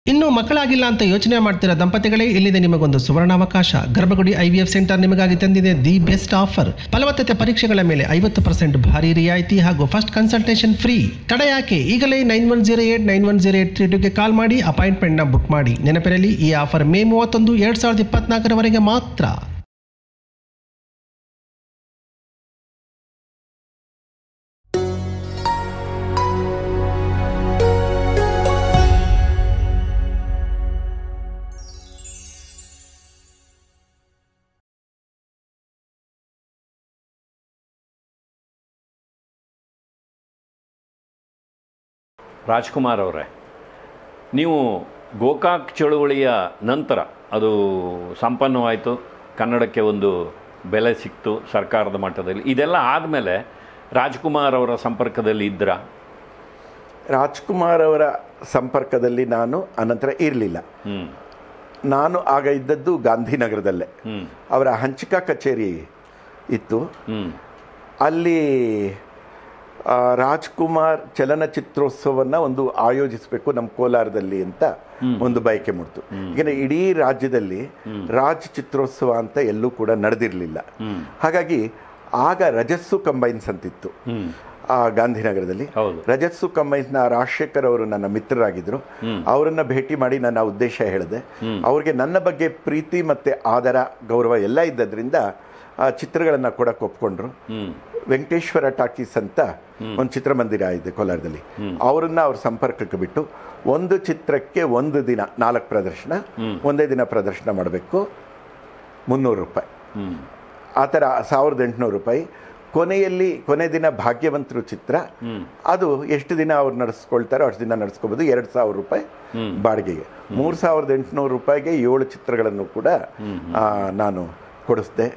ಇನ್ನು ಮಕ್ಕಳಾಗಿಲ್ಲ ಅಂತ ಯೋಚನೆ ಮಾಡ್ತಿರೋ ದಂಪತಿಗಳೇ, ಇಲ್ಲಿದೆ ನಿಮಗೊಂದು ಸುವರ್ಣಾವಕಾಶ. ಗರ್ಭಗುಡಿ IVF ಸೆಂಟರ್ ನಿಮಗಾಗಿ ತಂದಿದೆ ದಿ ಬೆಸ್ಟ್ ಆಫರ್. ಫಲವತ್ತತೆ ಪರೀಕ್ಷೆಗಳ ಮೇಲೆ 50% ಭಾರಿ ರಿಯಾಯಿತಿ ಹಾಗೂ ಫಸ್ಟ್ ಕನ್ಸಲ್ಟೇಷನ್ ಫ್ರೀ. ತಡ ಯಾಕೆ? ಈಗಲೇ 9108910832ಗೆ ಕಾಲ್ ಮಾಡಿ ಅಪಾಯಿಂಟ್ಮೆಂಟ್ನ ಬುಕ್ ಮಾಡಿ. ನೆನಪಿರಲಿ, ಈ ಆಫರ್ ಮೇ 31, 2024 ಮಾತ್ರ. ರಾಜ್ಕುಮಾರ್ ಅವರೇ, ನೀವು ಗೋಕಾಕ್ ಚಳುವಳಿಯ ನಂತರ ಅದು ಸಂಪನ್ನವಾಯಿತು, ಕನ್ನಡಕ್ಕೆ ಒಂದು ಬೆಲೆ ಸಿಕ್ತು ಸರ್ಕಾರದ ಮಟ್ಟದಲ್ಲಿ. ಇದೆಲ್ಲ ಆದಮೇಲೆ ರಾಜ್ಕುಮಾರ್ ಅವರ ಸಂಪರ್ಕದಲ್ಲಿ ಇದ್ರಾ? ರಾಜ್ಕುಮಾರ್ ಅವರ ಸಂಪರ್ಕದಲ್ಲಿ ನಾನು ಅನಂತರ ಇರಲಿಲ್ಲ. ನಾನು ಆಗ ಇದ್ದದ್ದು ಗಾಂಧಿನಗರದಲ್ಲೇ. ಅವರ ಹಂಚಿಕಾ ಕಚೇರಿ ಇತ್ತು. ಅಲ್ಲಿ ರಾಜ್ಕುಮಾರ್ ಚಲನಚಿತ್ರೋತ್ಸವವನ್ನು ಒಂದು ಆಯೋಜಿಸಬೇಕು ನಮ್ಮ ಕೋಲಾರದಲ್ಲಿ ಅಂತ ಒಂದು ಬಯಕೆ ಮೂಡ್ತು. ಈಗ ಇಡೀ ರಾಜ್ಯದಲ್ಲಿ ರಾಜ್ ಚಿತ್ರೋತ್ಸವ ಅಂತ ಎಲ್ಲೂ ಕೂಡ ನಡೆದಿರಲಿಲ್ಲ. ಹಾಗಾಗಿ ಆಗ ರಜಸ್ಸು ಕಂಬೈನ್ಸ್ ಅಂತಿತ್ತು ಆ ಗಾಂಧಿನಗರದಲ್ಲಿ. ರಜಸ್ಸು ಕಂಬೈನ್ಸ್ನ ರಾಜಶೇಖರ್ ಅವರು ನನ್ನ ಮಿತ್ರರಾಗಿದ್ದರು. ಅವರನ್ನು ಭೇಟಿ ಮಾಡಿ ನನ್ನ ಉದ್ದೇಶ ಹೇಳಿದೆ. ಅವ್ರಿಗೆ ನನ್ನ ಬಗ್ಗೆ ಪ್ರೀತಿ ಮತ್ತು ಆದರ ಗೌರವ ಎಲ್ಲ ಇದ್ದದ್ರಿಂದ ಆ ಚಿತ್ರಗಳನ್ನು ಕೊಡಕ್ಕೆ ಒಪ್ಕೊಂಡ್ರು. ವೆಂಕಟೇಶ್ವರ ಟಾಕೀಸ್ ಅಂತ ಒಂದು ಚಿತ್ರಮಂದಿರ ಇದೆ ಕೋಲಾರದಲ್ಲಿ. ಅವರನ್ನ ಅವ್ರ ಸಂಪರ್ಕಕ್ಕೆ ಬಿಟ್ಟು ಒಂದು ಚಿತ್ರಕ್ಕೆ ಒಂದು ದಿನ 4 ಪ್ರದರ್ಶನ, ಒಂದೇ ದಿನ ಪ್ರದರ್ಶನ ಮಾಡಬೇಕು, 300 ರೂಪಾಯಿ. ಆ ಥರ 1800 ರೂಪಾಯಿ. ಕೊನೆ ದಿನ ಭಾಗ್ಯವಂತರು ಚಿತ್ರ, ಅದು ಎಷ್ಟು ದಿನ ಅವ್ರು ನಡೆಸ್ಕೊಳ್ತಾರೋ ಅಷ್ಟು ದಿನ ನಡೆಸ್ಕೋಬೋದು. 2000 ರೂಪಾಯಿ ಬಾಡಿಗೆಗೆ. 3800 ರೂಪಾಯಿಗೆ 7 ಚಿತ್ರಗಳನ್ನು ಕೂಡ ನಾನು ಕೊಡಿಸ್ದೆ.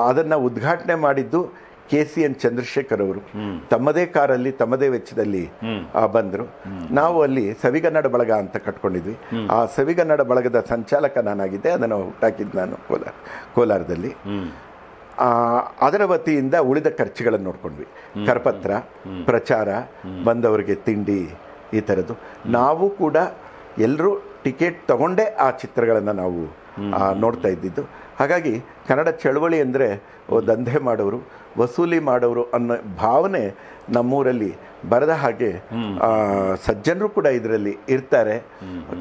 ಅದನ್ನು ಉದ್ಘಾಟನೆ ಮಾಡಿದ್ದು KCN ಚಂದ್ರಶೇಖರ್ ಅವರು. ತಮ್ಮದೇ ಕಾರಲ್ಲಿ ತಮ್ಮದೇ ವೆಚ್ಚದಲ್ಲಿ ಬಂದರು. ನಾವು ಅಲ್ಲಿ ಸವಿಗನ್ನಡ ಬಳಗ ಅಂತ ಕಟ್ಕೊಂಡಿದ್ವಿ. ಆ ಸವಿಗನ್ನಡ ಬಳಗದ ಸಂಚಾಲಕ ನಾನಾಗಿದ್ದೆ. ಅದನ್ನು ಹುಟ್ಟಾಕಿದ್ದು ನಾನು ಕೋಲಾರದಲ್ಲಿ. ಅದರ ವತಿಯಿಂದ ಉಳಿದ ಖರ್ಚುಗಳನ್ನು ನೋಡ್ಕೊಂಡ್ವಿ. ಕರಪತ್ರ, ಪ್ರಚಾರ, ಬಂದವರಿಗೆ ತಿಂಡಿ, ಈ ಥರದ್ದು. ನಾವು ಕೂಡ ಎಲ್ಲರೂ ಟಿಕೆಟ್ ತಗೊಂಡೇ ಆ ಚಿತ್ರಗಳನ್ನು ನಾವು ನೋಡ್ತಾ ಇದ್ದಿದ್ದು. ಹಾಗಾಗಿ ಕನ್ನಡ ಚಳವಳಿ ಅಂದರೆ ದಂಧೆ ಮಾಡೋರು, ವಸೂಲಿ ಮಾಡೋರು ಅನ್ನೋ ಭಾವನೆ ನಮ್ಮೂರಲ್ಲಿ ಬರದ ಹಾಗೆ ಸಜ್ಜನರು ಕೂಡ ಇದರಲ್ಲಿ ಇರ್ತಾರೆ.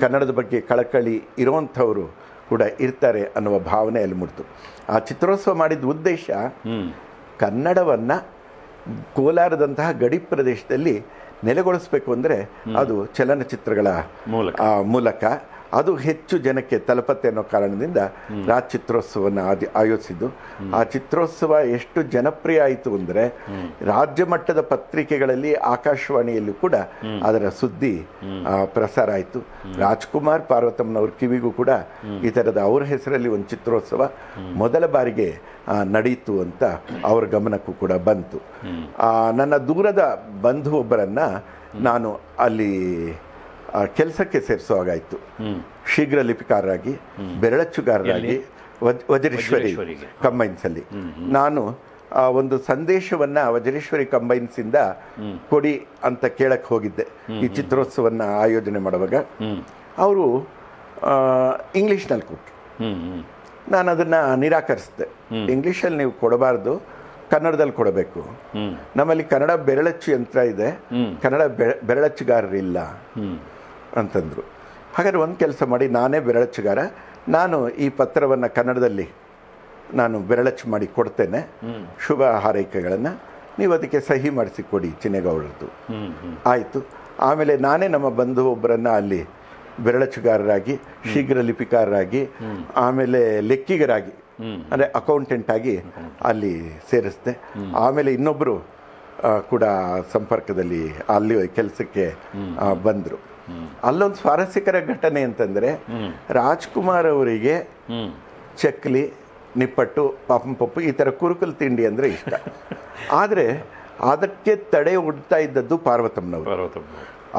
ಕನ್ನಡದ ಬಗ್ಗೆ ಕಳಕಳಿ ಇರುವಂಥವರು ಕೂಡ ಇರ್ತಾರೆ ಅನ್ನುವ ಭಾವನೆ ಅಲ್ಲಿ ಮೂಡ್ತು. ಆ ಚಿತ್ರೋತ್ಸವ ಮಾಡಿದ ಉದ್ದೇಶ ಕನ್ನಡವನ್ನು ಕೋಲಾರದಂತಹ ಗಡಿ ಪ್ರದೇಶದಲ್ಲಿ ನೆಲೆಗೊಳಿಸಬೇಕು ಅಂದರೆ ಅದು ಚಲನಚಿತ್ರಗಳ ಮೂಲಕ ಅದು ಹೆಚ್ಚು ಜನಕ್ಕೆ ತಲುಪತ್ತೆ ಅನ್ನೋ ಕಾರಣದಿಂದ ರಾಜ್ ಚಿತ್ರೋತ್ಸವವನ್ನು ಆಯೋಜಿಸಿದ್ದು. ಆ ಚಿತ್ರೋತ್ಸವ ಎಷ್ಟು ಜನಪ್ರಿಯ ಆಯಿತು ಅಂದರೆ ರಾಜ್ಯ ಮಟ್ಟದ ಪತ್ರಿಕೆಗಳಲ್ಲಿ, ಆಕಾಶವಾಣಿಯಲ್ಲೂ ಕೂಡ ಅದರ ಸುದ್ದಿ ಪ್ರಸಾರ ಆಯಿತು. ರಾಜ್ಕುಮಾರ್ ಪಾರ್ವತಮ್ಮನವ್ರ ಕಿವಿಗೂ ಕೂಡ ಈ ಥರದ ಅವ್ರ ಹೆಸರಲ್ಲಿ ಒಂದು ಚಿತ್ರೋತ್ಸವ ಮೊದಲ ಬಾರಿಗೆ ನಡೆಯಿತು ಅಂತ ಅವ್ರ ಗಮನಕ್ಕೂ ಕೂಡ ಬಂತು. ನನ್ನ ದೂರದ ಬಂಧು ಒಬ್ಬರನ್ನು ನಾನು ಅಲ್ಲಿ ಕೆಲಸಕ್ಕೆ ಸೇರಿಸುವಾಗಾಯಿತು. ಶೀಘ್ರ ಲಿಪಿಕಾರರಾಗಿ, ಬೆರಳಚ್ಚುಗಾರರಾಗಿ ವಜ್ರೇಶ್ವರಿ ಕಂಬೈನ್ಸಲ್ಲಿ ನಾನು ಒಂದು ಸಂದೇಶವನ್ನು ವಜ್ರೇಶ್ವರಿ ಕಂಬೈನ್ಸಿಂದ ಕೊಡಿ ಅಂತ ಕೇಳಕ್ಕೆ ಹೋಗಿದ್ದೆ ಈ ಚಿತ್ರೋತ್ಸವವನ್ನು ಆಯೋಜನೆ ಮಾಡುವಾಗ. ಅವರು ಇಂಗ್ಲೀಷ್ನಲ್ಲಿ ಕೊಟ್ಟರು. ನಾನು ಅದನ್ನು ನಿರಾಕರಿಸಿದೆ. ಇಂಗ್ಲೀಷಲ್ಲಿ ನೀವು ಕೊಡಬಾರ್ದು, ಕನ್ನಡದಲ್ಲಿ ಕೊಡಬೇಕು. ನಮ್ಮಲ್ಲಿ ಕನ್ನಡ ಬೆರಳಚ್ಚು ಯಂತ್ರ ಇದೆ, ಕನ್ನಡ ಬೆರಳಚ್ಚುಗಾರರಿಲ್ಲ ಅಂತಂದರು. ಹಾಗಾದ್ರೆ ಒಂದು ಕೆಲಸ ಮಾಡಿ, ನಾನೇ ಬೆರಳಚ್ಚುಗಾರ, ನಾನು ಈ ಪತ್ರವನ್ನು ಕನ್ನಡದಲ್ಲಿ ನಾನು ಬೆರಳಚ್ಚು ಮಾಡಿ ಕೊಡ್ತೇನೆ, ಶುಭ ಹಾರೈಕೆಗಳನ್ನು ನೀವು ಅದಕ್ಕೆ ಸಹಿ ಮಾಡಿಸಿ ಕೊಡಿ ಚಿನ್ನೇಗೌಡರದ್ದು. ಆಯಿತು. ಆಮೇಲೆ ನಾನೇ ನಮ್ಮ ಬಂಧು ಒಬ್ಬರನ್ನು ಅಲ್ಲಿ ಬೆರಳಚ್ಚುಗಾರರಾಗಿ, ಶೀಘ್ರ ಲಿಪಿಕಾರರಾಗಿ, ಆಮೇಲೆ ಲೆಕ್ಕಿಗರಾಗಿ ಅಂದರೆ ಅಕೌಂಟೆಂಟ್ ಆಗಿ ಅಲ್ಲಿ ಸೇರಿಸಿದೆ. ಆಮೇಲೆ ಇನ್ನೊಬ್ಬರು ಕೂಡ ಸಂಪರ್ಕದಲ್ಲಿ ಅಲ್ಲಿ ಕೆಲಸಕ್ಕೆ ಬಂದರು. ಅಲ್ಲೊಂದು ಸ್ವಾರಸ್ಯಕರ ಘಟನೆ ಅಂತಂದರೆ, ರಾಜ್ಕುಮಾರ್ ಅವರಿಗೆ ಚಕ್ಲಿ, ನಿಪ್ಪಟ್ಟು, ಪಾಪಂ ಪಪ್ಪು ಈ ಥರ ಕುರುಕಲ್ ತಿಂಡಿ ಅಂದರೆ ಇಷ್ಟ. ಆದರೆ ಅದಕ್ಕೆ ತಡೆ ಒಡ್ತಾ ಇದ್ದದ್ದು ಪಾರ್ವತಮ್ಮನವರು.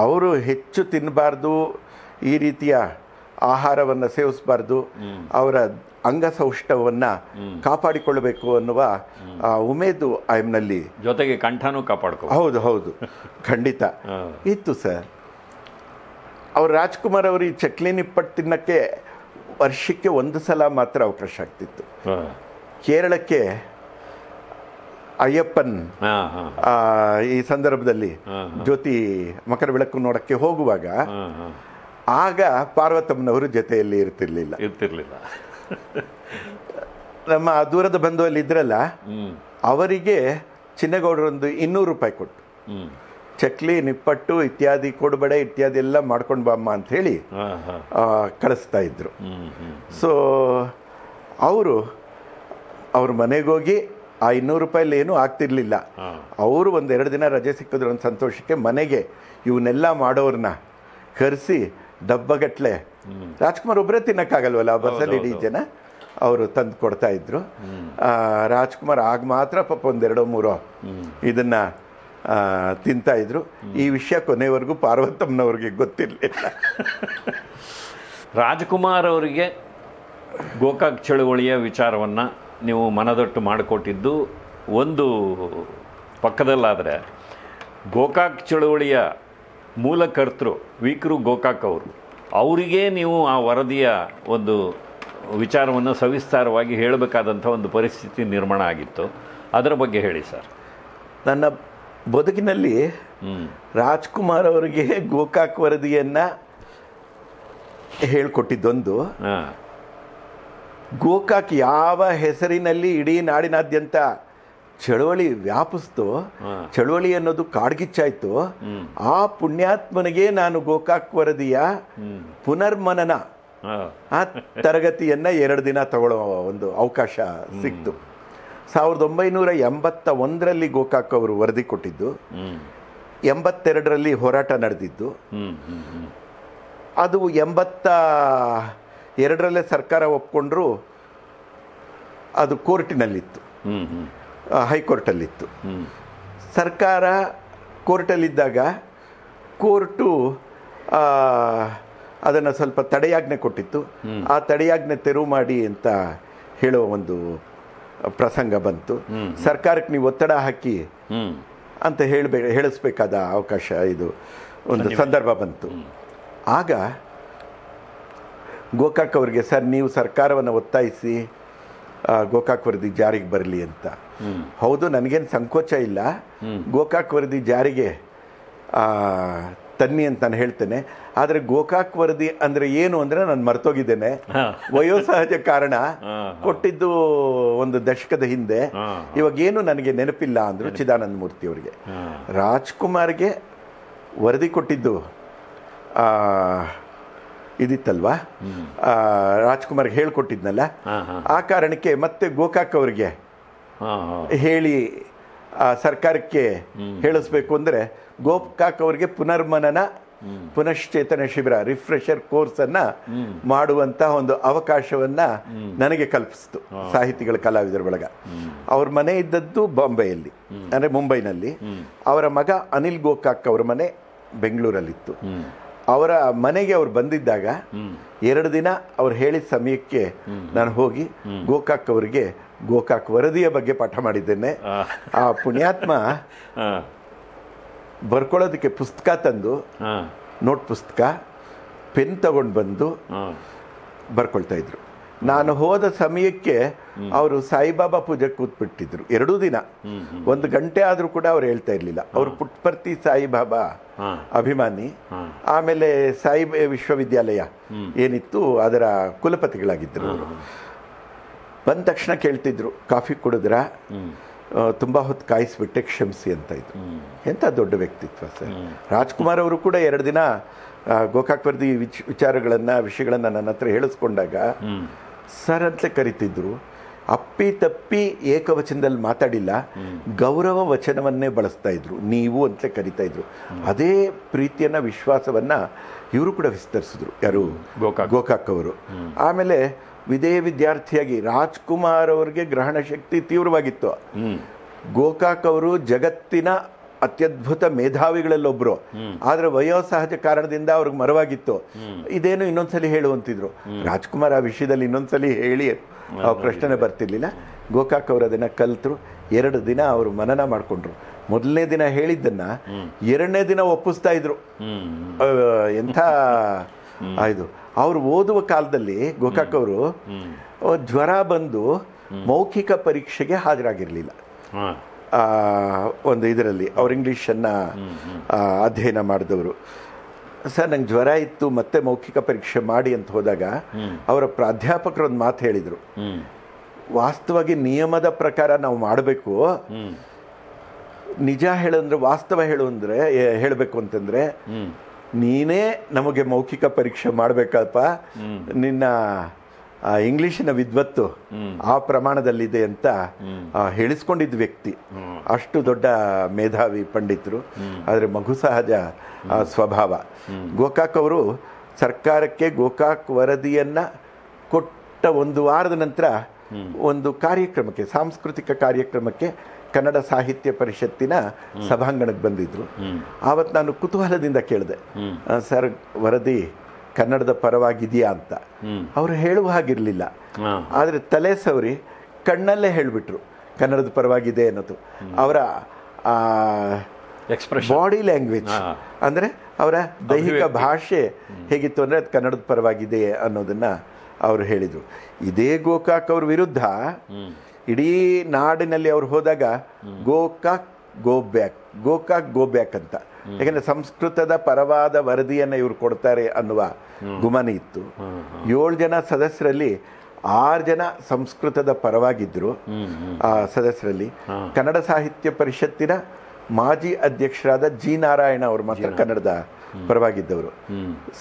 ಅವರು ಹೆಚ್ಚು ತಿನ್ನಬಾರ್ದು, ಈ ರೀತಿಯ ಆಹಾರವನ್ನು ಸೇವಿಸಬಾರ್ದು, ಅವರ ಅಂಗಸೌಷ್ಠವನ್ನ ಕಾಪಾಡಿಕೊಳ್ಳಬೇಕು ಅನ್ನುವ ಉಮೇದು ಆಯಮ್ನಲ್ಲಿ, ಜೊತೆಗೆ ಕಂಠನೂ ಕಾಪಾಡ್ಕೊ. ಹೌದು ಹೌದು, ಖಂಡಿತ ಇತ್ತು ಸರ್. ಅವ್ರು ರಾಜ್ಕುಮಾರ್ ಅವರು ಈ ಚಕ್ಲಿ ನಿಪ್ಪಟ್ಟು ತಿನ್ನಕ್ಕೆ ವರ್ಷಕ್ಕೆ ಒಂದು ಸಲ ಮಾತ್ರ ಅವಕಾಶ ಆಗ್ತಿತ್ತು. ಕೇರಳಕ್ಕೆ ಅಯ್ಯಪ್ಪನ್ ಈ ಸಂದರ್ಭದಲ್ಲಿ ಜ್ಯೋತಿ ಮಕರ ಬೆಳಕು ನೋಡಕ್ಕೆ ಹೋಗುವಾಗ ಆಗ ಪಾರ್ವತಮ್ಮನವರು ಜೊತೆಯಲ್ಲಿ ಇರ್ತಿರ್ಲಿಲ್ಲ. ನಮ್ಮ ದೂರದ ಬಂಧು ಅಲ್ಲಿ ಇದ್ರಲ್ಲ, ಅವರಿಗೆ ಚಿನ್ನಗೌಡರೊಂದು 200 ರೂಪಾಯಿ ಕೊಟ್ಟು ಚಕ್ಲಿ ನಿಪ್ಪಟ್ಟು ಇತ್ಯಾದಿ ಕೊಡುಬಡೆ ಇತ್ಯಾದಿ ಎಲ್ಲ ಮಾಡ್ಕೊಂಡು ಬಾಮ್ಮ ಅಂತ ಹೇಳಿ ಕಳಿಸ್ತಾ ಇದ್ರು. ಸೊ ಅವ್ರ ಮನೆಗೋಗಿ ಆ 200 ರೂಪಾಯಲ್ಲಿ ಏನೂ ಆಗ್ತಿರ್ಲಿಲ್ಲ. ಅವರು 1-2 ದಿನ ರಜೆ ಸಿಕ್ಕಿದ್ರು ಒಂದು ಸಂತೋಷಕ್ಕೆ ಮನೆಗೆ ಇವನ್ನೆಲ್ಲ ಮಾಡೋರನ್ನ ಕರೆಸಿ ಡಬ್ಬಗಟ್ಲೆ, ರಾಜ್ಕುಮಾರ್ ಒಬ್ಬರೇ ತಿನ್ನಕ್ಕಾಗಲ್ವಲ್ಲ ಬಸ್ಸಲ್ಲಿ ಇಡೀ ಜನ, ಅವರು ತಂದು ಕೊಡ್ತಾ ಇದ್ರು. ರಾಜ್ಕುಮಾರ್ ಆಗ ಮಾತ್ರ ಪಾಪ 1-2-3 ಇದನ್ನ ತಿಂತಾ ಇದ್ರು. ಈ ವಿಷಯ ಕೊನೆವರೆಗೂ ಪಾರ್ವತಮ್ಮನವ್ರಿಗೆ ಗೊತ್ತಿರಲಿಲ್ಲ. ರಾಜ್ಕುಮಾರ್ ಅವರಿಗೆ ಗೋಕಾಕ್ ಚಳುವಳಿಯ ವಿಚಾರವನ್ನು ನೀವು ಮನದಟ್ಟು ಮಾಡಿಕೊಟ್ಟಿದ್ದು ಒಂದು ಪಕ್ಕದಲ್ಲಾದರೆ, ಗೋಕಾಕ್ ಚಳುವಳಿಯ ಮೂಲಕರ್ತೃ ವೀಕ್ರು ಗೋಕಾಕ್ ಅವರಿಗೆ ನೀವು ಆ ವರದಿಯ ಒಂದು ವಿಚಾರವನ್ನು ಸವಿಸ್ತಾರವಾಗಿ ಹೇಳಬೇಕಾದಂಥ ಒಂದು ಪರಿಸ್ಥಿತಿ ನಿರ್ಮಾಣ ಆಗಿತ್ತು. ಅದರ ಬಗ್ಗೆ ಹೇಳಿ ಸರ್. ನನ್ನ ಬದುಕಿನಲ್ಲಿ ರಾಜ್ಕುಮಾರ್ ಅವರಿಗೆ ಗೋಕಾಕ್ ವರದಿಯನ್ನು ಹೇಳಿಕೊಟ್ಟಿದ್ದೊಂದು, ಗೋಕಾಕ್ ಯಾವ ಹೆಸರಿನಲ್ಲಿ ಇಡೀ ನಾಡಿನಾದ್ಯಂತ ಚಳುವಳಿ ವ್ಯಾಪಿಸ್ತು, ಚಳುವಳಿ ಅನ್ನೋದು ಕಾಡ್ಗಿಚ್ಚಾಯ್ತು, ಆ ಪುಣ್ಯಾತ್ಮನಿಗೆ ನಾನು ಗೋಕಾಕ್ ವರದಿಯ ಪುನರ್ಮನನ ಆ ತರಗತಿಯನ್ನ 2 ದಿನ ತಗೊಳ್ಳೋ ಒಂದು ಅವಕಾಶ ಸಿಕ್ತು. 1981ರಲ್ಲಿ ಗೋಕಾಕ್ ಅವರು ವರದಿ ಕೊಟ್ಟಿದ್ದು, 82ರಲ್ಲಿ ಹೋರಾಟ ನಡೆದಿದ್ದು, ಅದು 82ರಲ್ಲೇ ಸರ್ಕಾರ ಒಪ್ಕೊಂಡ್ರು. ಅದು ಕೋರ್ಟಿನಲ್ಲಿತ್ತು, ಹೈಕೋರ್ಟಲ್ಲಿತ್ತು. ಸರ್ಕಾರ ಕೋರ್ಟಲ್ಲಿದ್ದಾಗ ಕೋರ್ಟು ಅದನ್ನು ಸ್ವಲ್ಪ ತಡೆಯಾಜ್ಞೆ ಕೊಟ್ಟಿತ್ತು. ಆ ತಡೆಯಾಜ್ಞೆ ತೆರವು ಮಾಡಿ ಅಂತ ಹೇಳೋ ಒಂದು ಪ್ರಸಂಗ ಬಂತು. ಸರ್ಕಾರಕ್ಕೆ ನೀವು ಒತ್ತಡ ಹಾಕಿ ಅಂತ ಹೇಳಿಸ್ಬೇಕಾದ ಅವಕಾಶ, ಇದು ಒಂದು ಸಂದರ್ಭ ಬಂತು. ಆಗ ಗೋಕಾಕ್ ಅವರಿಗೆ, ಸರ್ ನೀವು ಸರ್ಕಾರವನ್ನು ಒತ್ತಾಯಿಸಿ ಗೋಕಾಕ್ ವರದಿ ಜಾರಿಗೆ ಬರಲಿ ಅಂತ. ಹೌದು, ನನಗೇನು ಸಂಕೋಚ ಇಲ್ಲ, ಗೋಕಾಕ್ ವರದಿ ಜಾರಿಗೆ ತನ್ನಿ ಅಂತ ನಾನು ಹೇಳ್ತೇನೆ. ಆದರೆ ಗೋಕಾಕ್ ವರದಿ ಅಂದರೆ ಏನು ಅಂದರೆ ನಾನು ಮರ್ತೋಗಿದ್ದೇನೆ. ವಯೋಸಹಜ ಕಾರಣ, ಕೊಟ್ಟಿದ್ದು ಒಂದು ದಶಕದ ಹಿಂದೆ, ಇವಾಗೇನು ನನಗೆ ನೆನಪಿಲ್ಲ ಅಂದರು ಚಿದಾನಂದ ಮೂರ್ತಿ ಅವರಿಗೆ. ರಾಜ್ಕುಮಾರ್ಗೆ ವರದಿ ಕೊಟ್ಟಿದ್ದು ಇದಿತ್ತಲ್ವಾ, ರಾಜ್ಕುಮಾರ್ಗೆ ಹೇಳ್ಕೊಟ್ಟಿದ್ನಲ್ಲ, ಆ ಕಾರಣಕ್ಕೆ ಮತ್ತೆ ಗೋಕಾಕ್ ಅವರಿಗೆ ಹೇಳಿ ಸರ್ಕಾರಕ್ಕೆ ಹೇಳಿಸ್ಬೇಕು ಅಂದರೆ ಗೋಕಾಕ್ ಅವರಿಗೆ ಪುನರ್ಮನನ ಪುನಶ್ಚೇತನ ಶಿಬಿರ, ರಿಫ್ರೆಷರ್ ಕೋರ್ಸನ್ನು ಮಾಡುವಂತಹ ಒಂದು ಅವಕಾಶವನ್ನು ನನಗೆ ಕಲ್ಪಿಸ್ತು ಸಾಹಿತಿಗಳ ಕಲಾವಿದರ ಬಳಗ. ಅವ್ರ ಮನೆ ಇದ್ದದ್ದು ಬಾಂಬೆಯಲ್ಲಿ, ಅಂದರೆ ಮುಂಬೈನಲ್ಲಿ. ಅವರ ಮಗ ಅನಿಲ್ ಗೋಕಾಕ್ ಅವರ ಮನೆ ಬೆಂಗಳೂರಲ್ಲಿತ್ತು. ಅವರ ಮನೆಗೆ ಅವ್ರು ಬಂದಿದ್ದಾಗ 2 ದಿನ ಅವ್ರು ಹೇಳಿದ ಸಮಯಕ್ಕೆ ನಾನು ಹೋಗಿ ಗೋಕಾಕ್ ಅವರಿಗೆ ಗೋಕಾಕ್ ವರದಿಯ ಬಗ್ಗೆ ಪಾಠ ಮಾಡಿದ್ದೇನೆ. ಆ ಪುಣ್ಯಾತ್ಮ ಬರ್ಕೊಳ್ಳೋದಕ್ಕೆ ಪುಸ್ತಕ ತಂದು, ನೋಟ್ ಪುಸ್ತಕ, ಪೆನ್ ತಗೊಂಡು ಬಂದು ಬರ್ಕೊಳ್ತಾ ಇದ್ರು. ನಾನು ಹೋದ ಸಮಯಕ್ಕೆ ಅವರು ಸಾಯಿಬಾಬಾ ಪೂಜೆ ಕೂತ್ಬಿಟ್ಟಿದ್ರು 2 ದಿನ. 1 ಗಂಟೆ ಆದರೂ ಕೂಡ ಅವ್ರು ಹೇಳ್ತಾ ಇರಲಿಲ್ಲ. ಅವರು ಪುಟ್ಪರ್ತಿ ಸಾಯಿಬಾಬಾ ಅಭಿಮಾನಿ. ಆಮೇಲೆ ಸಾಯಿ ವಿಶ್ವವಿದ್ಯಾಲಯ ಏನಿತ್ತು ಅದರ ಕುಲಪತಿಗಳಾಗಿದ್ದರು ಅವರು. ಬಂದ ತಕ್ಷಣ ಕೇಳ್ತಿದ್ರು, ಕಾಫಿ ಕುಡಿದ್ರ, ತುಂಬ ಹೊತ್ತು ಕಾಯಿಸ್ಬಿಟ್ಟೆ, ಕ್ಷಮಿಸಿ ಅಂತ ಇದ್ರು. ಎಂಥ ದೊಡ್ಡ ವ್ಯಕ್ತಿತ್ವ ಸರ್. ರಾಜ್ಕುಮಾರ್ ಅವರು ಕೂಡ 2 ದಿನ ಗೋಕಾಕ್ ವರದಿ ವಿಷಯಗಳನ್ನು ನನ್ನ ಹತ್ರ ಹೇಳಿಸ್ಕೊಂಡಾಗ ಸರ್ ಅಂತಲೇ ಕರಿತಿದ್ರು. ಅಪ್ಪಿ ತಪ್ಪಿ ಏಕವಚನದಲ್ಲಿ ಮಾತಾಡಿಲ್ಲ, ಗೌರವ ವಚನವನ್ನೇ ಬಳಸ್ತಾ ಇದ್ರು, ನೀವು ಅಂತಲೇ ಕರಿತಾ ಇದ್ರು. ಅದೇ ಪ್ರೀತಿಯನ್ನ, ವಿಶ್ವಾಸವನ್ನ ಇವರು ಕೂಡ ವಿಸ್ತರಿಸಿದ್ರು, ಯಾರು ಗೋಕಾಕ್ ಅವರು. ಆಮೇಲೆ ವಿದ್ಯಾರ್ಥಿಯಾಗಿ ರಾಜ್ಕುಮಾರ್ ಅವರಿಗೆ ಗ್ರಹಣ ಶಕ್ತಿ ತೀವ್ರವಾಗಿತ್ತು. ಗೋಕಾಕ್ ಅವರು ಜಗತ್ತಿನ ಅತ್ಯದ್ಭುತ ಮೇಧಾವಿಗಳಲ್ಲೊಬ್ರು, ಆದ್ರೆ ವಯೋಸಹಜ ಕಾರಣದಿಂದ ಅವ್ರಿಗೆ ಮರವಾಗಿತ್ತು. ಇದೇನು ಇನ್ನೊಂದ್ಸಲಿ ಹೇಳುವಂತಿದ್ರು. ರಾಜ್ಕುಮಾರ್ ಆ ವಿಷಯದಲ್ಲಿ ಇನ್ನೊಂದ್ಸಲಿ ಹೇಳಿ ಪ್ರಶ್ನೆ ಬರ್ತಿರ್ಲಿಲ್ಲ. ಗೋಕಾಕ್ ಅವರು ಅದನ್ನ ಕಲ್ತರು. 2 ದಿನ ಅವರು ಮನನ ಮಾಡಿಕೊಂಡ್ರು. ಮೊದಲನೇ ದಿನ ಹೇಳಿದ್ದನ್ನ ಎರಡನೇ ದಿನ ಒಪ್ಪಿಸ್ತಾ ಇದ್ರು. ಎಂಥ ಇದು. ಅವರು ಓದುವ ಕಾಲದಲ್ಲಿ ಗೋಕಾಕ್ ಅವರು ಜ್ವರ ಬಂದು ಮೌಖಿಕ ಪರೀಕ್ಷೆಗೆ ಹಾಜರಾಗಿರಲಿಲ್ಲ. ಒಂದು ಇದರಲ್ಲಿ ಅವ್ರು ಇಂಗ್ಲೀಷನ್ನು ಅಧ್ಯಯನ ಮಾಡಿದವರು. ಸರ್ ನಂಗೆ ಜ್ವರ ಇತ್ತು, ಮತ್ತೆ ಮೌಖಿಕ ಪರೀಕ್ಷೆ ಮಾಡಿ ಅಂತ ಹೋದಾಗ ಅವರ ಪ್ರಾಧ್ಯಾಪಕರು ಒಂದು ಮಾತು ಹೇಳಿದರು, ವಾಸ್ತವವಾಗಿ ನಿಯಮದ ಪ್ರಕಾರ ನಾವು ಮಾಡಬೇಕು, ನಿಜ ಹೇಳಂದ್ರೆ ವಾಸ್ತವ ಹೇಳಬೇಕು ಅಂತಂದ್ರೆ ನೀನೇ ನಮಗೆ ಮೌಖಿಕ ಪರೀಕ್ಷೆ ಮಾಡಬೇಕಪ್ಪ, ನಿನ್ನ ಇಂಗ್ಲಿಷಿನ ವಿದ್ವತ್ತು ಆ ಪ್ರಮಾಣದಲ್ಲಿದೆ ಅಂತ ಹೇಳಿಸ್ಕೊಂಡಿದ್ದ ವ್ಯಕ್ತಿ. ಅಷ್ಟು ದೊಡ್ಡ ಮೇಧಾವಿ ಪಂಡಿತರು, ಆದರೆ ಮಗು ಸಹಜ ಸ್ವಭಾವ. ಗೋಕಾಕ್ ಅವರು ಸರ್ಕಾರಕ್ಕೆ ಗೋಕಾಕ್ ವರದಿಯನ್ನು ಕೊಟ್ಟ ಒಂದು ವಾರದ ನಂತರ ಒಂದು ಕಾರ್ಯಕ್ರಮಕ್ಕೆ, ಸಾಂಸ್ಕೃತಿಕ ಕಾರ್ಯಕ್ರಮಕ್ಕೆ ಕನ್ನಡ ಸಾಹಿತ್ಯ ಪರಿಷತ್ತಿನ ಸಭಾಂಗಣಕ್ಕೆ ಬಂದಿದ್ರು. ಆವತ್ತು ನಾನು ಕುತೂಹಲದಿಂದ ಕೇಳಿದೆ, ಸರ್ ವರದಿ ಕನ್ನಡದ ಪರವಾಗಿದೆಯಾ ಅಂತ. ಅವರು ಹೇಳುವ ಹಾಗಿರಲಿಲ್ಲ, ಆದರೆ ತಲೆ ಸವರಿ ಕಣ್ಣಲ್ಲೇ ಹೇಳಿಬಿಟ್ರು ಕನ್ನಡದ ಪರವಾಗಿದೆ ಅನ್ನೋದು. ಅವರ ಬಾಡಿ ಲ್ಯಾಂಗ್ವೇಜ್ ಅಂದರೆ ಅವರ ದೈಹಿಕ ಭಾಷೆ ಹೇಗಿತ್ತು ಅಂದರೆ ಅದು ಕನ್ನಡದ ಪರವಾಗಿದೆ ಅನ್ನೋದನ್ನು ಅವರು ಹೇಳಿದರು. ಇದೇ ಗೋಕಾಕ್ ಅವ್ರ ವಿರುದ್ಧ ಇಡೀ ನಾಡಿನಲ್ಲಿ ಅವ್ರು ಹೋದಾಗ ಗೋಕಾಕ್ ಗೋ ಬ್ಯಾಕ್ ಅಂತ, ಯಾಕಂದರೆ ಸಂಸ್ಕೃತದ ಪರವಾದ ವರದಿಯನ್ನು ಇವರು ಕೊಡ್ತಾರೆ ಅನ್ನುವ ಗುಮಾನಿ ಇತ್ತು. 7 ಜನ ಸದಸ್ಯರಲ್ಲಿ 6 ಜನ ಸಂಸ್ಕೃತದ ಪರವಾಗಿದ್ದರು. ಸದಸ್ಯರಲ್ಲಿ ಕನ್ನಡ ಸಾಹಿತ್ಯ ಪರಿಷತ್ತಿನ ಮಾಜಿ ಅಧ್ಯಕ್ಷರಾದ ಜಿ ನಾರಾಯಣ ಅವರು ಮಾತ್ರ ಕನ್ನಡದ ಪರವಾಗಿದ್ದವರು.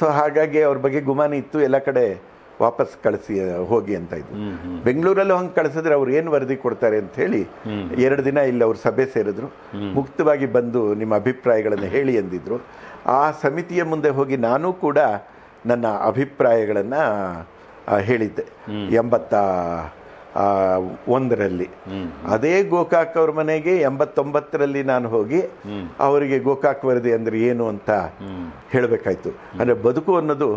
ಸೊ ಹಾಗಾಗಿ ಅವ್ರ ಬಗ್ಗೆ ಗುಮಾನಿ ಇತ್ತು, ಎಲ್ಲ ಕಡೆ ವಾಪಸ್ ಕಳಿಸಿ ಹೋಗಿ ಅಂತ ಇದ್ರು. ಬೆಂಗಳೂರಲ್ಲೂ ಹಂಗೆ ಕಳಿಸಿದ್ರೆ ಅವ್ರು ಏನು ವರದಿ ಕೊಡ್ತಾರೆ ಅಂತ ಹೇಳಿ 2 ದಿನ ಇಲ್ಲಿ ಅವ್ರು ಸಭೆ ಸೇರಿದ್ರು. ಮುಕ್ತವಾಗಿ ಬಂದು ನಿಮ್ಮ ಅಭಿಪ್ರಾಯಗಳನ್ನು ಹೇಳಿ ಎಂದಿದ್ರು. ಆ ಸಮಿತಿಯ ಮುಂದೆ ಹೋಗಿ ನಾನು ಕೂಡ ನನ್ನ ಅಭಿಪ್ರಾಯಗಳನ್ನು ಹೇಳಿದ್ದೆ 81ರಲ್ಲಿ. ಅದೇ ಗೋಕಾಕ್ ಅವ್ರ ಮನೆಗೆ 89ರಲ್ಲಿ ನಾನು ಹೋಗಿ ಅವರಿಗೆ ಗೋಕಾಕ್ ವರದಿ ಅಂದರೆ ಏನು ಅಂತ ಹೇಳಬೇಕಾಯ್ತು. ಅಂದರೆ ಬದುಕು ಅನ್ನೋದು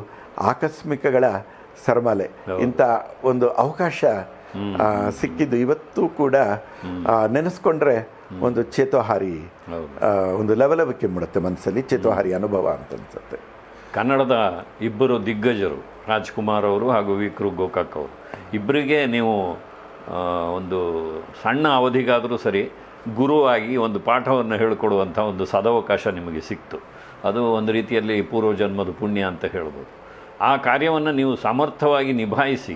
ಆಕಸ್ಮಿಕಗಳ ಸರಮಾಲೆ. ಇಂಥ ಒಂದು ಅವಕಾಶ ಸಿಕ್ಕಿದ್ದು ಇವತ್ತು ಕೂಡ ನೆನೆಸ್ಕೊಂಡ್ರೆ ಒಂದು ಚೇತೋಹಾರಿ, ಒಂದು ಲವಲವಿಕೆ ಮೂಡುತ್ತೆ ಮನಸ್ಸಲ್ಲಿ, ಚೇತೋಹಾರಿ ಅನುಭವ ಅಂತ ಅನ್ಸುತ್ತೆ. ಕನ್ನಡದ ಇಬ್ಬರು ದಿಗ್ಗಜರು, ರಾಜ್ಕುಮಾರ್ ಅವರು ಹಾಗೂ ವಿಕ್ರು ಗೋಕಾಕ್ ಅವರು, ಇಬ್ಬರಿಗೆ ನೀವು ಒಂದು ಸಣ್ಣ ಅವಧಿಗಾದರೂ ಸರಿ ಗುರುವಾಗಿ ಒಂದು ಪಾಠವನ್ನು ಹೇಳಿಕೊಡುವಂಥ ಒಂದು ಸದವಕಾಶ ನಿಮಗೆ ಸಿಕ್ತು. ಅದು ಒಂದು ರೀತಿಯಲ್ಲಿ ಪೂರ್ವಜನ್ಮದ ಪುಣ್ಯ ಅಂತ ಹೇಳ್ಬೋದು. ಆ ಕಾರ್ಯವನ್ನು ನೀವು ಸಮರ್ಥವಾಗಿ ನಿಭಾಯಿಸಿ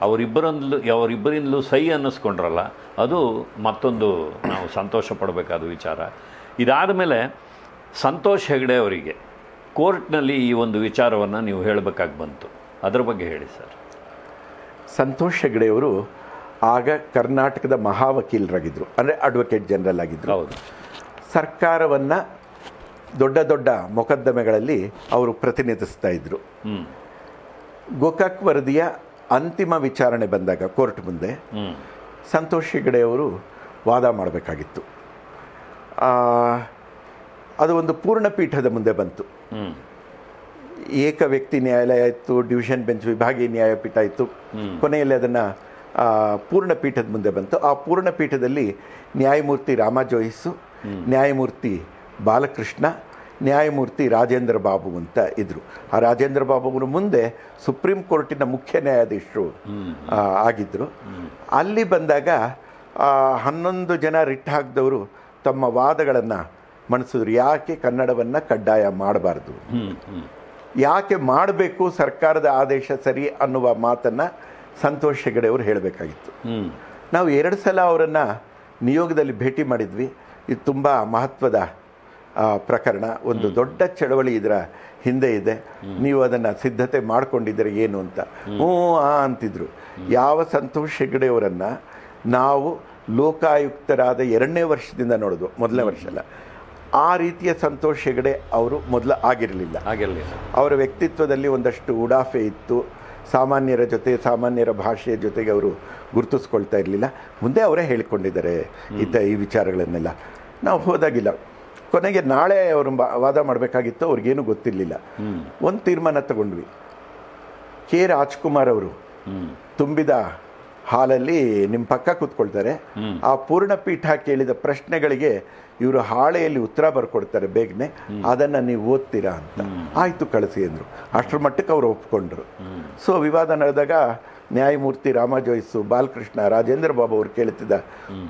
ಅವರಿಬ್ಬರಿಂದಲೂ ಸೈ ಅನ್ನಿಸ್ಕೊಂಡ್ರಲ್ಲ, ಅದು ಮತ್ತೊಂದು ನಾವು ಸಂತೋಷ ಪಡಬೇಕಾದ ವಿಚಾರ. ಇದಾದ ಮೇಲೆ ಸಂತೋಷ್ ಹೆಗಡೆ ಅವರಿಗೆ ಕೋರ್ಟ್ನಲ್ಲಿ ಈ ಒಂದು ವಿಚಾರವನ್ನು ನೀವು ಹೇಳಬೇಕಾಗಿ ಬಂತು, ಅದರ ಬಗ್ಗೆ ಹೇಳಿ ಸರ್. ಸಂತೋಷ್ ಹೆಗಡೆಯವರು ಆಗ ಕರ್ನಾಟಕದ ಮಹಾವಕೀಲರಾಗಿದ್ದರು, ಅಂದರೆ ಅಡ್ವೊಕೇಟ್ ಜನರಲ್ ಆಗಿದ್ದರು. ಹೌದು. ಸರ್ಕಾರವನ್ನು ದೊಡ್ಡ ದೊಡ್ಡ ಮೊಕದ್ದಮೆಗಳಲ್ಲಿ ಅವರು ಪ್ರತಿನಿಧಿಸ್ತಾ ಇದ್ದರು. ಗೋಕಾಕ್ ವರದಿಯ ಅಂತಿಮ ವಿಚಾರಣೆ ಬಂದಾಗ ಕೋರ್ಟ್ ಮುಂದೆ ಸಂತೋಷ್ ಹೆಗಡೆಯವರು ವಾದ ಮಾಡಬೇಕಾಗಿತ್ತು. ಅದು ಒಂದು ಪೂರ್ಣ ಪೀಠದ ಮುಂದೆ ಬಂತು. ಏಕ ವ್ಯಕ್ತಿ ನ್ಯಾಯಾಲಯ ಇತ್ತು, ಡಿವಿಷನ್ ಬೆಂಚ್ ವಿಭಾಗೀಯ ನ್ಯಾಯಪೀಠ ಇತ್ತು. ಕೊನೆಯಲ್ಲಿ ಅದನ್ನು ಪೂರ್ಣ ಪೀಠದ ಮುಂದೆ ಬಂತು. ಆ ಪೂರ್ಣ ಪೀಠದಲ್ಲಿ ನ್ಯಾಯಮೂರ್ತಿ ರಾಮ ಜೋಯಿಸು, ನ್ಯಾಯಮೂರ್ತಿ ಬಾಲಕೃಷ್ಣ, ನ್ಯಾಯಮೂರ್ತಿ ರಾಜೇಂದ್ರ ಬಾಬು ಅಂತ ಇದ್ದರು. ಆ ರಾಜೇಂದ್ರ ಬಾಬುವಿನ ಮುಂದೆ ಸುಪ್ರೀಂ ಕೋರ್ಟಿನ ಮುಖ್ಯ ನ್ಯಾಯಾಧೀಶರು ಆಗಿದ್ದರು. ಅಲ್ಲಿ ಬಂದಾಗ 11 ಜನ ರಿಟ್ ಹಾಕಿದವರು ತಮ್ಮ ವಾದಗಳನ್ನು ಮಂಡಿಸಿದ್ರು. ಯಾಕೆ ಕನ್ನಡವನ್ನು ಕಡ್ಡಾಯ ಮಾಡಬಾರ್ದು, ಯಾಕೆ ಮಾಡಬೇಕು, ಸರ್ಕಾರದ ಆದೇಶ ಸರಿ ಅನ್ನುವ ಮಾತನ್ನು ಸಂತೋಷ್ ಹೆಗಡೆ ಅವರು ಹೇಳಬೇಕಾಗಿತ್ತು. ನಾವು 2 ಸಲ ಅವರನ್ನು ನಿಯೋಗದಲ್ಲಿ ಭೇಟಿ ಮಾಡಿದ್ವಿ. ಇದು ತುಂಬ ಮಹತ್ವದ ಪ್ರಕರಣ, ಒಂದು ದೊಡ್ಡ ಚಳವಳಿ ಇದರ ಹಿಂದೆ ಇದೆ, ನೀವು ಅದನ್ನು ಸಿದ್ಧತೆ ಮಾಡಿಕೊಂಡಿದ್ದೀರ ಏನು ಅಂತ. ಅಂತಿದ್ರು. ಯಾವ ಸಂತೋಷ್ ಹೆಗಡೆಯವರನ್ನು ನಾವು ಲೋಕಾಯುಕ್ತರಾದ 2ನೇ ವರ್ಷದಿಂದ ನೋಡೋದು, 1ನೇ ವರ್ಷ ಅಲ್ಲ. ಆ ರೀತಿಯ ಸಂತೋಷ್ ಹೆಗಡೆ ಅವರು ಮೊದಲು ಆಗಿರಲಿಲ್ಲ. ಅವರ ವ್ಯಕ್ತಿತ್ವದಲ್ಲಿ ಒಂದಷ್ಟು ಉಡಾಫೆ ಇತ್ತು. ಸಾಮಾನ್ಯರ ಜೊತೆ, ಸಾಮಾನ್ಯರ ಭಾಷೆಯ ಜೊತೆಗೆ ಅವರು ಗುರುತಿಸ್ಕೊಳ್ತಾ ಇರಲಿಲ್ಲ. ಮುಂದೆ ಅವರೇ ಹೇಳಿಕೊಂಡಿದ್ದಾರೆ ಈ ವಿಚಾರಗಳನ್ನೆಲ್ಲ. ನಾವು ಹೋದಾಗಿಲ್ಲ. ಕೊನೆಗೆ ನಾಳೆ ಅವರು ವಾದ ಮಾಡಬೇಕಾಗಿತ್ತು, ಅವ್ರಿಗೇನು ಗೊತ್ತಿರಲಿಲ್ಲ. ಒಂದು ತೀರ್ಮಾನ ತಗೊಂಡ್ವಿ. ಕೆ ರಾಜ್ಕುಮಾರ್ ಅವರು ತುಂಬಿದ ಹಾಲಲ್ಲಿ ನಿಮ್ಮ ಪಕ್ಕ ಕೂತ್ಕೊಳ್ತಾರೆ. ಆ ಪೂರ್ಣಪೀಠ ಕೇಳಿದ ಪ್ರಶ್ನೆಗಳಿಗೆ ಇವರು ಹಾಳೆಯಲ್ಲಿ ಉತ್ತರ ಬರ್ಕೊಡ್ತಾರೆ ಬೇಗನೆ, ಅದನ್ನು ನೀವು ಓದ್ತೀರಾ ಅಂತ. ಆಯಿತು ಕಳಿಸಿ ಅಂದರು. ಅಷ್ಟರ ಮಟ್ಟಕ್ಕೆ ಅವರು ಒಪ್ಕೊಂಡ್ರು. ಸೊ ವಿವಾದ ನಡೆದಾಗ ನ್ಯಾಯಮೂರ್ತಿ ರಾಮ ಜೋಯಿಸು, ಬಾಲಕೃಷ್ಣ, ರಾಜೇಂದ್ರ ಬಾಬು ಅವರು ಕೇಳುತ್ತಿದ್ದ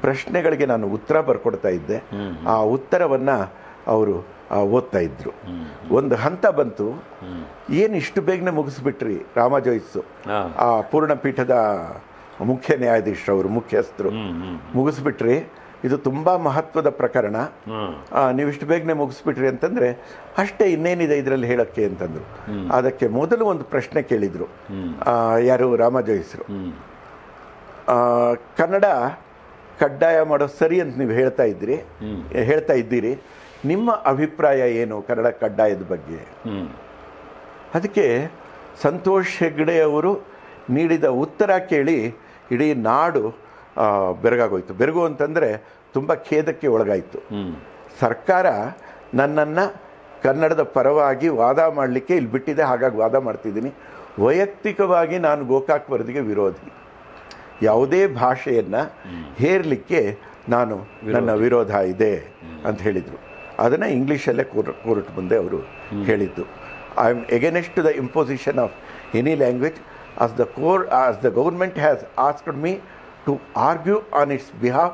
ಪ್ರಶ್ನೆಗಳಿಗೆ ನಾನು ಉತ್ತರ ಬರ್ಕೊಡ್ತಾ ಇದ್ದೆ. ಆ ಉತ್ತರವನ್ನು ಅವರು ಓದ್ತಾ ಇದ್ರು. ಒಂದು ಹಂತ ಬಂತು, ಏನು ಇಷ್ಟು ಬೇಗನೆ ಮುಗಿಸ್ಬಿಟ್ರಿ ರಾಮ ಜೋಯಿಸು, ಆ ಪೂರ್ಣಪೀಠದ ಮುಖ್ಯ ನ್ಯಾಯಾಧೀಶರವರು, ಮುಖ್ಯಸ್ಥರು, ಮುಗಿಸ್ಬಿಟ್ರಿ, ಇದು ತುಂಬ ಮಹತ್ವದ ಪ್ರಕರಣ, ನೀವಿಷ್ಟು ಬೇಗನೆ ಮುಗಿಸ್ಬಿಟ್ರಿ ಅಂತಂದರೆ ಅಷ್ಟೇ, ಇನ್ನೇನಿದೆ ಇದರಲ್ಲಿ ಹೇಳೋಕ್ಕೆ ಅಂತಂದರು. ಅದಕ್ಕೆ ಮೊದಲು ಒಂದು ಪ್ರಶ್ನೆ ಕೇಳಿದರು ಯಾರು, ರಾಮ ಜೋಯಿಸರು. ಕನ್ನಡ ಕಡ್ಡಾಯ ಮಾಡೋ ಸರಿ ಅಂತ ನೀವು ಹೇಳ್ತಾ ಇದ್ದೀರಿ, ನಿಮ್ಮ ಅಭಿಪ್ರಾಯ ಏನು ಕನ್ನಡ ಕಡ್ಡಾಯದ ಬಗ್ಗೆ? ಅದಕ್ಕೆ ಸಂತೋಷ್ ಹೆಗ್ಡೆ ಅವರು ನೀಡಿದ ಉತ್ತರ ಕೇಳಿ ಇಡೀ ನಾಡು ಬೆರಗಾಗೋಯ್ತು. ಬೆರಗು ಅಂತಂದರೆ ತುಂಬ ಖೇದಕ್ಕೆ ಒಳಗಾಯಿತು. ಸರ್ಕಾರ ನನ್ನನ್ನು ಕನ್ನಡದ ಪರವಾಗಿ ವಾದ ಮಾಡಲಿಕ್ಕೆ ಇಲ್ಲಿ ಬಿಟ್ಟಿದೆ, ಹಾಗಾಗಿ ವಾದ ಮಾಡ್ತಿದ್ದೀನಿ. ವೈಯಕ್ತಿಕವಾಗಿ ನಾನು ಗೋಕಾಕ್ ವರದಿಗೆ ವಿರೋಧಿ. ಯಾವುದೇ ಭಾಷೆಯನ್ನು ಹೇರಲಿಕ್ಕೆ ನನ್ನ ವಿರೋಧ ಇದೆ ಅಂತ ಹೇಳಿದರು. ಅದನ್ನು ಇಂಗ್ಲೀಷಲ್ಲೇ ಕೋರ್ಟ್ ಮುಂದೆ ಅವರು ಹೇಳಿದ್ದು. I am against the imposition of any language as the government has asked me to argue on its behalf,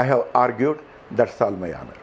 I have argued. That's all my honor.